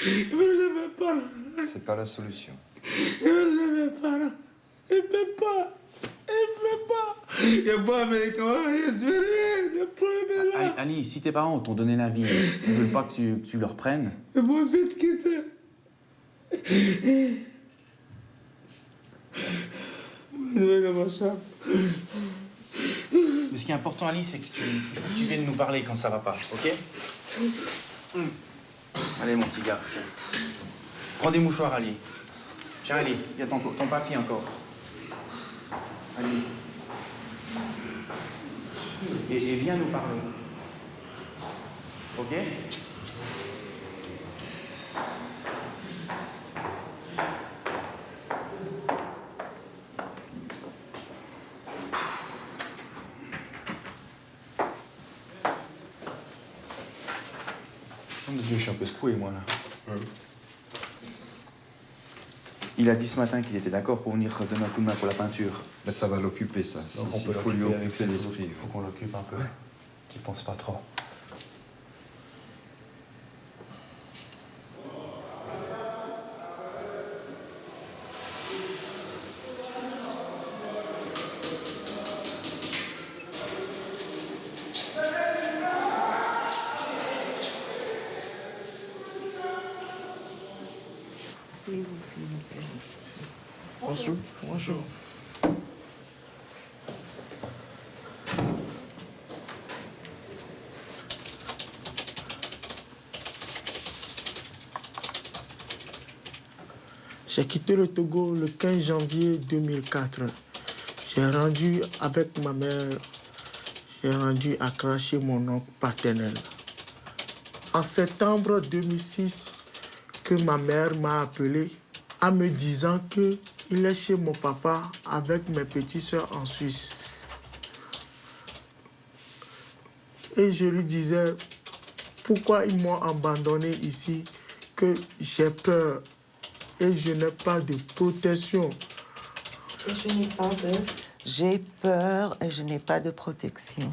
Il veut de mes parents. C'est pas la solution. Il veut de mes parents. Il peut pas. Il peut pas. Il n'y a pas américain. Il veut rien. Le problème est là. Ali, si tes parents t'ont donné la vie, ils veulent pas que tu leur prennes. Ils m'ont vite quitté. Je vais dans ma chambre. Mais ce qui est important, Ali, c'est que il faut que tu viennes nous parler quand ça va pas, ok? Allez, mon petit gars. Tiens. Prends des mouchoirs, Ali. Tiens, Ali, il y a ton papier encore. Ali. Et viens nous parler. Ok? Je suis un peu secoué, moi, là. Il a dit ce matin qu'il était d'accord pour venir donner un coup de main pour la peinture. Mais ça va l'occuper, ça. Donc Il faut lui occuper l'esprit. Il faut qu'on l'occupe un peu. Qu'il pense pas trop. Bonjour. Bonjour. J'ai quitté le Togo le 15 janvier 2004. J'ai rendu avec ma mère, j'ai rendu à Accra chez mon oncle paternel. En septembre 2006, que ma mère m'a appelé en me disant qu'il est chez mon papa avec mes petites sœurs en Suisse. Et je lui disais, pourquoi ils m'ont abandonné ici, que j'ai peur et je n'ai pas de protection. J'ai peur et je n'ai pas de protection.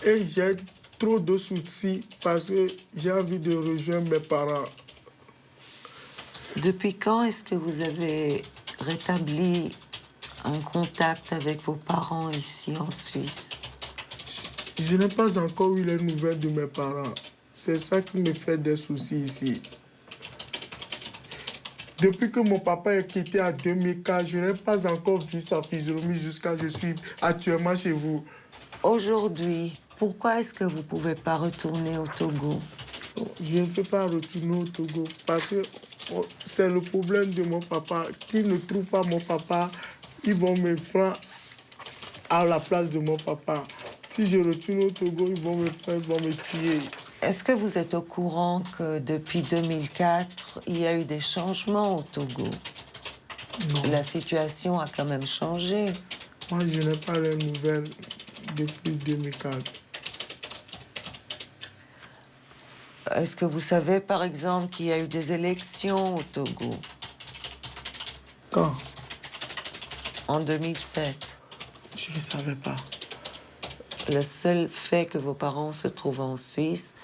Et j'ai trop de soucis parce que j'ai envie de rejoindre mes parents. Depuis quand est-ce que vous avez rétabli un contact avec vos parents ici en Suisse? Je n'ai pas encore eu les nouvelles de mes parents. C'est ça qui me fait des soucis ici. Depuis que mon papa est quitté en 2004, je n'ai pas encore vu sa physionomie jusqu'à ce que je suis actuellement chez vous. Aujourd'hui, pourquoi est-ce que vous ne pouvez pas retourner au Togo? Je ne peux pas retourner au Togo parce que c'est le problème de mon papa. Qu'ils ne trouvent pas mon papa, ils vont me prendre à la place de mon papa. Si je retourne au Togo, ils vont me prendre, ils vont me tuer. Est-ce que vous êtes au courant que depuis 2004, il y a eu des changements au Togo? Non. La situation a quand même changé. Moi, je n'ai pas les nouvelles depuis 2004. Est-ce que vous savez, par exemple, qu'il y a eu des élections au Togo? Quand? En 2007. Je ne savais pas. Le seul fait que vos parents se trouvent en Suisse,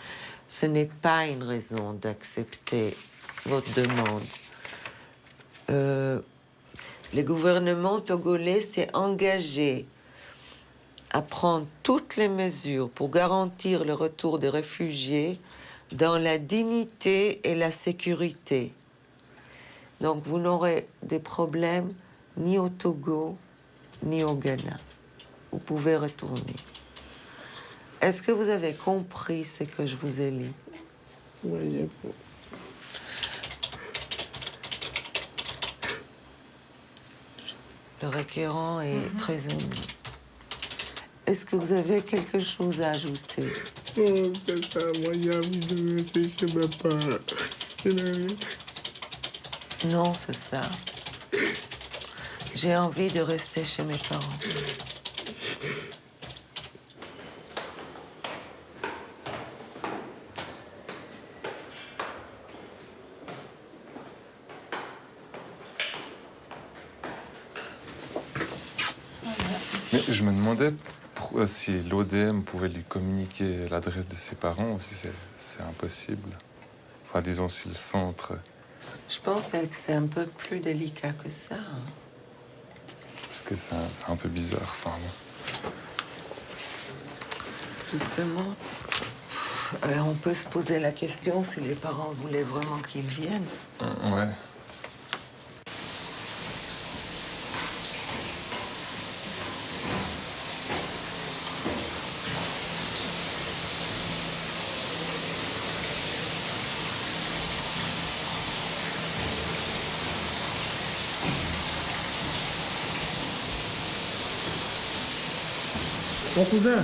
ce n'est pas une raison d'accepter votre demande. Le gouvernement togolais s'est engagé à prendre toutes les mesures pour garantir le retour des réfugiés dans la dignité et la sécurité. Donc vous n'aurez des problèmes ni au Togo, ni au Ghana. Vous pouvez retourner. Est-ce que vous avez compris ce que je vous ai lu? Oui, Le requérant est très ému. Est-ce que vous avez quelque chose à ajouter? oh, c'est ça. Moi, j'ai envie de rester chez mes parents. Je n'ai rien. Non, c'est ça. J'ai envie de rester chez mes parents. Mais je me demandais si l'ODM pouvait lui communiquer l'adresse de ses parents ou si c'est impossible. Enfin, disons, si le centre... Je pense que c'est un peu plus délicat que ça. Parce que c'est un peu bizarre, enfin... bon. Justement, on peut se poser la question si les parents voulaient vraiment qu'ils viennent. Ouais. Mon cousin,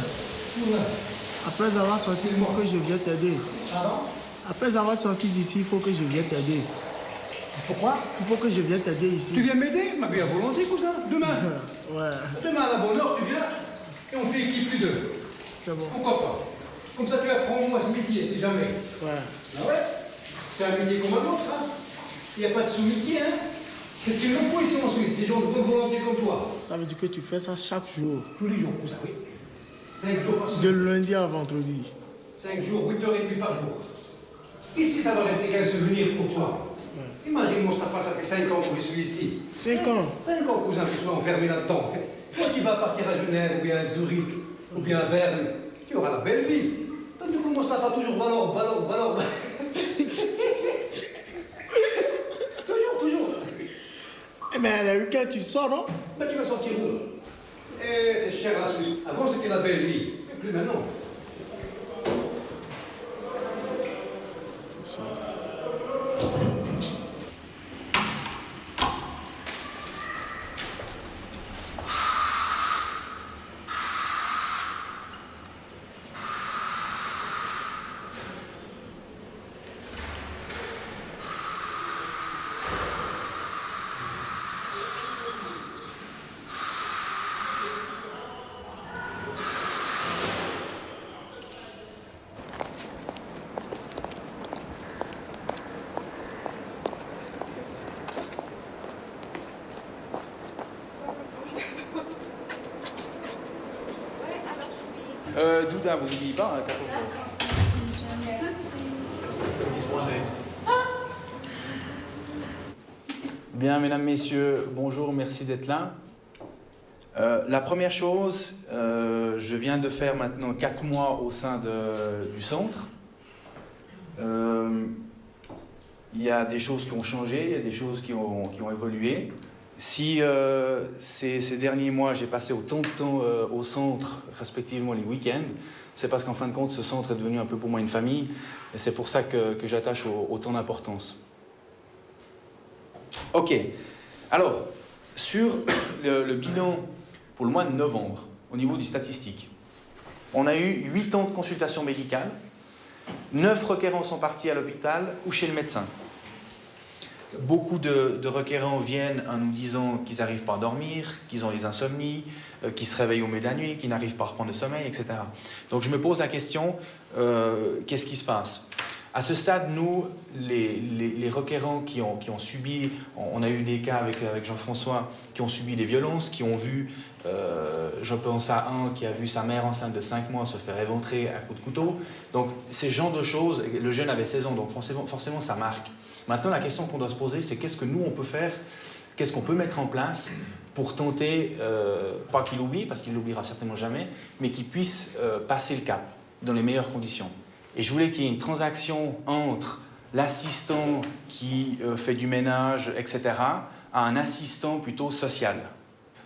après avoir sorti, il faut que je vienne t'aider. Après avoir sorti d'ici, il faut que je vienne t'aider. Pourquoi? Il faut que je vienne t'aider ici. Tu viens m'aider? Ma bien volonté, cousin. Demain. Ouais, Demain à la bonne heure, tu viens et on fait équipe plus deux. c'est bon. Pourquoi pas? Comme ça, tu apprends au moins ce métier, si jamais. Ouais. Ah ouais? C'est un métier comme un autre, hein? Il n'y a pas de sous-métier, hein? C'est ce qu'il nous faut ici en Suisse, des gens de bonne volonté comme toi. Ça veut dire que tu fais ça chaque jour, Tous les jours, cousin, oui. 5 jours par de semaine. lundi à vendredi. 5 jours, 8h30 par jour. Ici, ça va rester qu'un souvenir pour toi. Imagine, Mostafa, ça fait 5 ans que je suis ici. 5 ans. 5 ans, cousin, que tu sois enfermé là-dedans. Toi qui vas partir à Genève, ou bien à Zurich, ou bien à Berne, tu auras la belle vie. Tandis que Mostafa, toujours valor. Toujours. Mais le week-end, tu sors, non? Mais tu vas sortir où? Eh, c'est cher la Suisse. Avant, c'était la belle vie. Mais plus maintenant. C'est ça. Douda, vous n'oubliez pas, hein, Disposez. Bien, mesdames, messieurs, bonjour, merci d'être là. La première chose, je viens de faire maintenant 4 mois au sein du centre. Il y a des choses qui ont changé, il y a des choses qui ont évolué. Si ces derniers mois, j'ai passé autant de temps au centre, respectivement les week-ends, c'est parce qu'en fin de compte, ce centre est devenu un peu pour moi une famille, et c'est pour ça que j'attache autant d'importance. Ok, alors, sur le bilan pour le mois de novembre, au niveau du statistique, on a eu 8 ans de consultation médicale, 9 requérants sont partis à l'hôpital ou chez le médecin. Beaucoup de requérants viennent en nous disant qu'ils n'arrivent pas à dormir, qu'ils ont des insomnies, qu'ils se réveillent au milieu de la nuit, qu'ils n'arrivent pas à reprendre le sommeil, etc. Donc je me pose la question, qu'est-ce qui se passe? À ce stade, nous, les requérants qui ont subi, on a eu des cas avec Jean-François, qui ont subi des violences, qui ont vu, je pense à un qui a vu sa mère enceinte de 5 mois se faire éventrer à coups de couteau. Donc ces genres de choses, le jeune avait 16 ans, donc forcément ça marque. Maintenant, la question qu'on doit se poser, c'est qu'est-ce que nous, on peut faire, qu'est-ce qu'on peut mettre en place pour tenter, pas qu'il oublie, parce qu'il ne l'oubliera certainement jamais, mais qu'il puisse passer le cap dans les meilleures conditions. Et je voulais qu'il y ait une transaction entre l'assistant qui fait du ménage, etc., à un assistant plutôt social.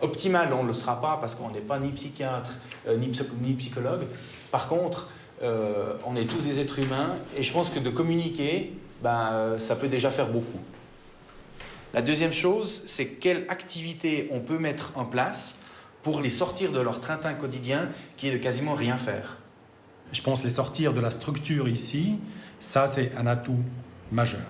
Optimal, on ne le sera pas parce qu'on n'est pas ni psychiatre ni psychologue. Par contre, on est tous des êtres humains et je pense que de communiquer, ça peut déjà faire beaucoup. La deuxième chose, c'est quelle activité on peut mettre en place pour les sortir de leur train-train quotidien qui est de quasiment rien faire. Je pense les sortir de la structure ici, ça c'est un atout majeur.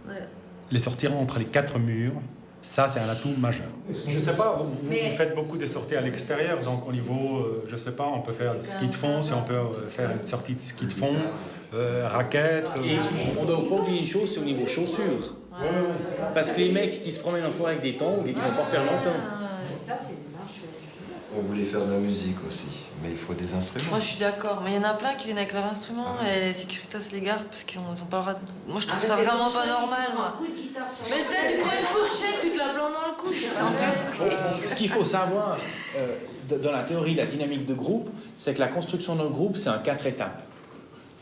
Ouais. Les sortir entre les 4 murs, ça c'est un atout majeur. Je ne sais pas, vous faites beaucoup de sorties à l'extérieur, donc au niveau, je ne sais pas, on peut faire du ski de fond, si on peut faire une sortie de ski de fond, raquettes. Et on ne doit pas oublier une chose, c'est au niveau chaussures. Parce que les mecs qui se promènent en forêt avec des tongs, ils ne vont pas faire longtemps. Ça, c'est une marche. On voulait faire de la musique aussi, mais il faut des instruments. Moi je suis d'accord, mais il y en a plein qui viennent avec leur instrument et les Securitas les gardent parce qu'ils n'ont pas le droit de... Moi je trouve ça vraiment pas normal, moi. Mais peut-être tu prends une fourchette, tu te la plantes dans le cou, c'est censé. Ce qu'il faut savoir dans la théorie de la dynamique de groupe, c'est que la construction d'un groupe, c'est en 4 étapes.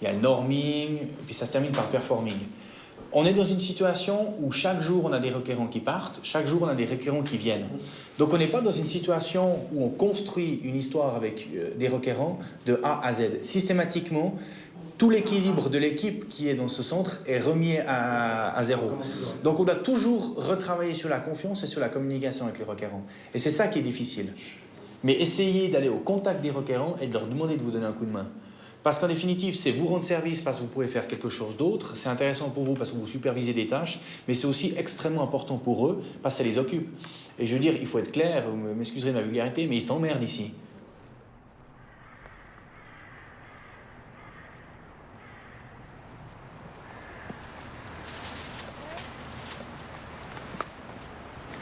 Il y a le norming, puis ça se termine par performing. On est dans une situation où chaque jour on a des requérants qui partent, chaque jour on a des requérants qui viennent. Donc on n'est pas dans une situation où on construit une histoire avec des requérants de A à Z. Systématiquement, tout l'équilibre de l'équipe qui est dans ce centre est remis à zéro. Donc on doit toujours retravailler sur la confiance et sur la communication avec les requérants. Et c'est ça qui est difficile. Mais essayez d'aller au contact des requérants et de leur demander de vous donner un coup de main. Parce qu'en définitive, c'est vous rendre service parce que vous pouvez faire quelque chose d'autre. C'est intéressant pour vous parce que vous supervisez des tâches, mais c'est aussi extrêmement important pour eux parce que ça les occupe. Et je veux dire, il faut être clair, vous m'excuserez de ma vulgarité, mais ils s'emmerdent ici.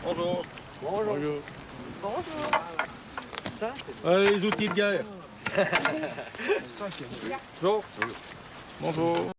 Bonjour. Bonjour. Bonjour. Les outils de guerre. Bonjour. Bonjour.